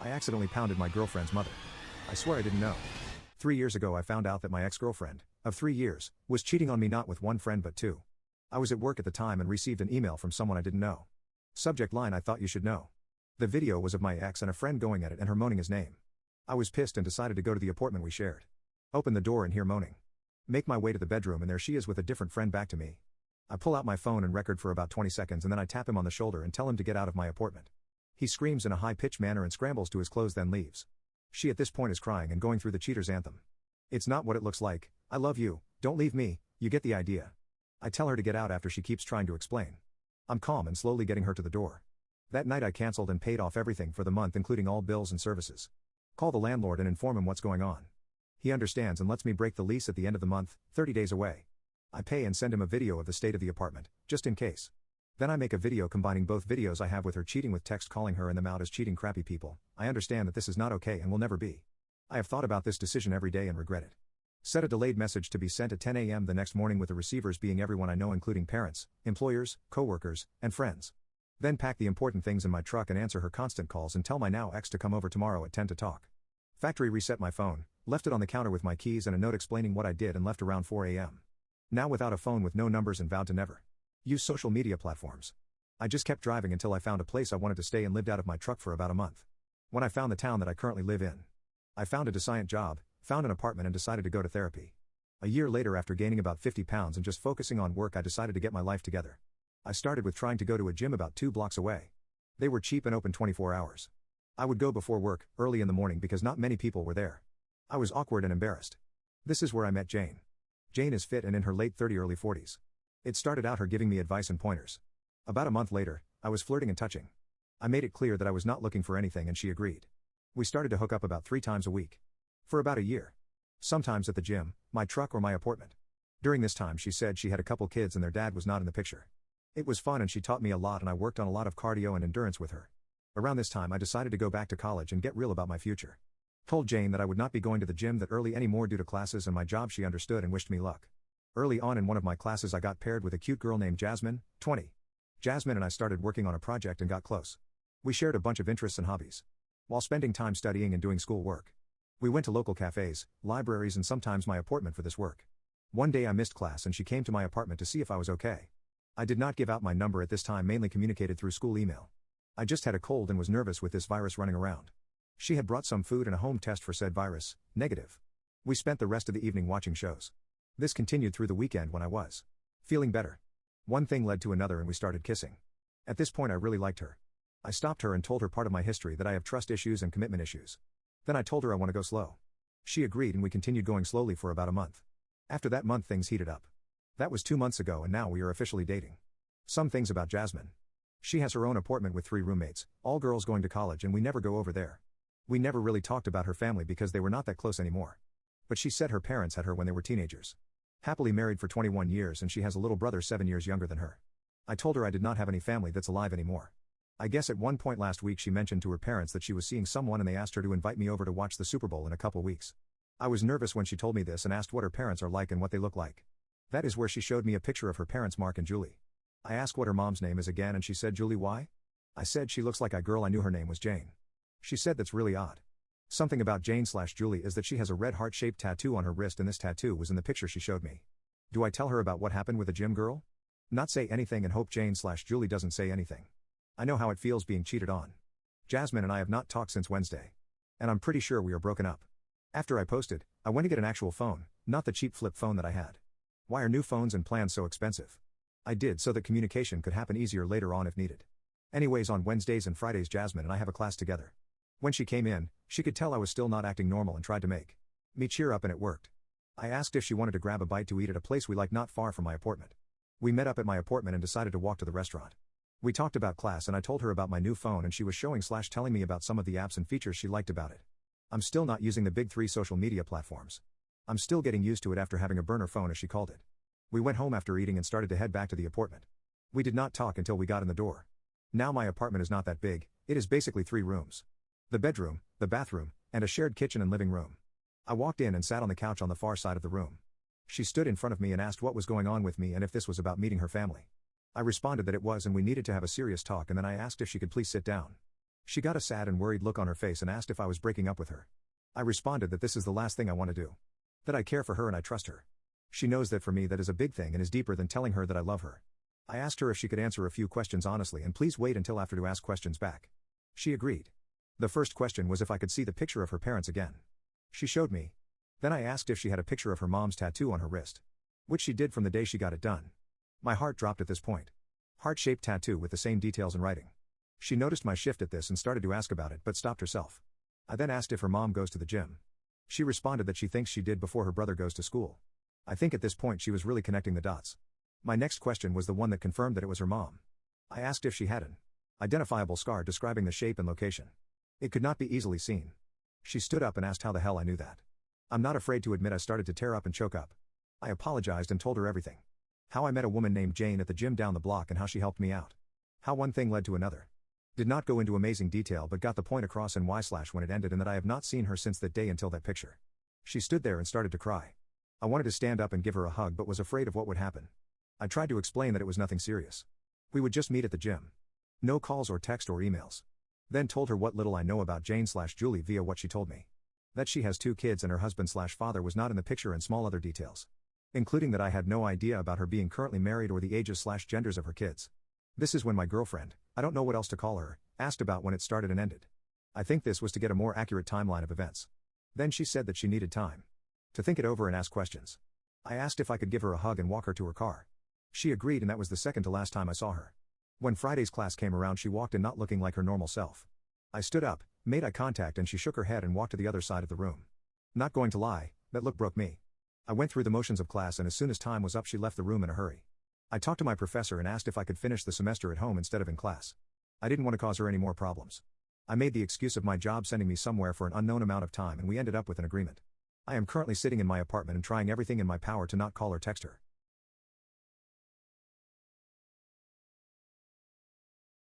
I accidentally pounded my girlfriend's mother. I swear I didn't know. 3 years ago I found out that my ex-girlfriend, of 3 years, was cheating on me not with one friend but two. I was at work at the time and received an email from someone I didn't know. Subject line: I thought you should know. The video was of my ex and a friend going at it and her moaning his name. I was pissed and decided to go to the apartment we shared. Open the door and hear moaning. Make my way to the bedroom and there she is with a different friend back to me. I pull out my phone and record for about 20 seconds and then I tap him on the shoulder and tell him to get out of my apartment. He screams in a high-pitched manner and scrambles to his clothes then leaves. She at this point is crying and going through the cheater's anthem. It's not what it looks like. I love you, don't leave me, you get the idea. I tell her to get out after she keeps trying to explain. I'm calm and slowly getting her to the door. That night I cancelled and paid off everything for the month including all bills and services. Call the landlord and inform him what's going on. He understands and lets me break the lease at the end of the month, 30 days away. I pay and send him a video of the state of the apartment, just in case. Then I make a video combining both videos I have with her cheating with text calling her and them out as cheating crappy people. I understand that this is not okay and will never be. I have thought about this decision every day and regret it. Set a delayed message to be sent at 10 a.m. the next morning with the receivers being everyone I know including parents, employers, co-workers, and friends. Then pack the important things in my truck and answer her constant calls and tell my now ex to come over tomorrow at 10 to talk. Factory reset my phone, left it on the counter with my keys and a note explaining what I did and left around 4 a.m. Now without a phone with no numbers and vowed to never use social media platforms. I just kept driving until I found a place I wanted to stay and lived out of my truck for about a month. When I found the town that I currently live in, I found a decent job, found an apartment and decided to go to therapy. A year later, after gaining about 50 pounds and just focusing on work, I decided to get my life together. I started with trying to go to a gym about 2 blocks away. They were cheap and open 24 hours. I would go before work, early in the morning because not many people were there. I was awkward and embarrassed. This is where I met Jane. Jane is fit and in her late 30s, early 40s. It started out her giving me advice and pointers. About a month later, I was flirting and touching. I made it clear that I was not looking for anything and she agreed. We started to hook up about 3 times a week. For about a year. Sometimes at the gym, my truck or my apartment. During this time she said she had a couple kids and their dad was not in the picture. It was fun and she taught me a lot and I worked on a lot of cardio and endurance with her. Around this time I decided to go back to college and get real about my future. Told Jane that I would not be going to the gym that early anymore due to classes and my job. She understood and wished me luck. Early on in one of my classes I got paired with a cute girl named Jasmine, 20. Jasmine and I started working on a project and got close. We shared a bunch of interests and hobbies. While spending time studying and doing school work. We went to local cafes, libraries and sometimes my apartment for this work. One day I missed class and she came to my apartment to see if I was okay. I did not give out my number at this time, mainly communicated through school email. I just had a cold and was nervous with this virus running around. She had brought some food and a home test for said virus, negative. We spent the rest of the evening watching shows. This continued through the weekend when I was feeling better. One thing led to another and we started kissing. At this point I really liked her. I stopped her and told her part of my history, that I have trust issues and commitment issues. Then I told her I want to go slow. She agreed and we continued going slowly for about a month. After that month things heated up. That was 2 months ago and now we are officially dating. Some things about Jasmine. She has her own apartment with 3 roommates, all girls going to college, and we never go over there. We never really talked about her family because they were not that close anymore. But she said her parents had her when they were teenagers. Happily married for 21 years and she has a little brother 7 years younger than her. I told her I did not have any family that's alive anymore. I guess at one point last week she mentioned to her parents that she was seeing someone and they asked her to invite me over to watch the Super Bowl in a couple weeks. I was nervous when she told me this and asked what her parents are like and what they look like. That is where she showed me a picture of her parents, Mark and Julie. I asked what her mom's name is again and she said Julie. Why? I said she looks like a girl I knew, her name was Jane. She said that's really odd. Something about Jane/Julie is that she has a red heart-shaped tattoo on her wrist and this tattoo was in the picture she showed me. Do I tell her about what happened with the gym girl? Not say anything and hope Jane/Julie doesn't say anything. I know how it feels being cheated on. Jasmine and I have not talked since Wednesday. And I'm pretty sure we are broken up. After I posted, I went to get an actual phone, not the cheap flip phone that I had. Why are new phones and plans so expensive? I did so that communication could happen easier later on if needed. Anyways, on Wednesdays and Fridays Jasmine and I have a class together. When she came in, she could tell I was still not acting normal and tried to make me cheer up and it worked. I asked if she wanted to grab a bite to eat at a place we like not far from my apartment. We met up at my apartment and decided to walk to the restaurant. We talked about class and I told her about my new phone and she was showing/telling me about some of the apps and features she liked about it. I'm still not using the big 3 social media platforms. I'm still getting used to it after having a burner phone, as she called it. We went home after eating and started to head back to the apartment. We did not talk until we got in the door. Now my apartment is not that big, it is basically 3 rooms. The bedroom, the bathroom, and a shared kitchen and living room. I walked in and sat on the couch on the far side of the room. She stood in front of me and asked what was going on with me and if this was about meeting her family. I responded that it was and we needed to have a serious talk, and then I asked if she could please sit down. She got a sad and worried look on her face and asked if I was breaking up with her. I responded that this is the last thing I want to do. That I care for her and I trust her. She knows that for me that is a big thing and is deeper than telling her that I love her. I asked her if she could answer a few questions honestly and please wait until after to ask questions back. She agreed. The first question was if I could see the picture of her parents again. She showed me. Then I asked if she had a picture of her mom's tattoo on her wrist. Which she did from the day she got it done. My heart dropped at this point. Heart-shaped tattoo with the same details in writing. She noticed my shift at this and started to ask about it but stopped herself. I then asked if her mom goes to the gym. She responded that she thinks she did before her brother goes to school. I think at this point she was really connecting the dots. My next question was the one that confirmed that it was her mom. I asked if she had an identifiable scar describing the shape and location. It could not be easily seen. She stood up and asked how the hell I knew that. I'm not afraid to admit I started to tear up and choke up. I apologized and told her everything. How I met a woman named Jane at the gym down the block and how she helped me out. How one thing led to another. Did not go into amazing detail but got the point across and why/when it ended and that I have not seen her since that day until that picture. She stood there and started to cry. I wanted to stand up and give her a hug but was afraid of what would happen. I tried to explain that it was nothing serious. We would just meet at the gym. No calls or text or emails. Then told her what little I know about Jane/Julie via what she told me. That she has 2 kids and her husband/father was not in the picture and small other details. Including that I had no idea about her being currently married or the ages/genders of her kids. This is when my girlfriend, I don't know what else to call her, asked about when it started and ended. I think this was to get a more accurate timeline of events. Then she said that she needed time to think it over and ask questions. I asked if I could give her a hug and walk her to her car. She agreed and that was the second to last time I saw her. When Friday's class came around she walked in not looking like her normal self. I stood up, made eye contact and she shook her head and walked to the other side of the room. Not going to lie, that look broke me. I went through the motions of class and as soon as time was up she left the room in a hurry. I talked to my professor and asked if I could finish the semester at home instead of in class. I didn't want to cause her any more problems. I made the excuse of my job sending me somewhere for an unknown amount of time and we ended up with an agreement. I am currently sitting in my apartment and trying everything in my power to not call or text her.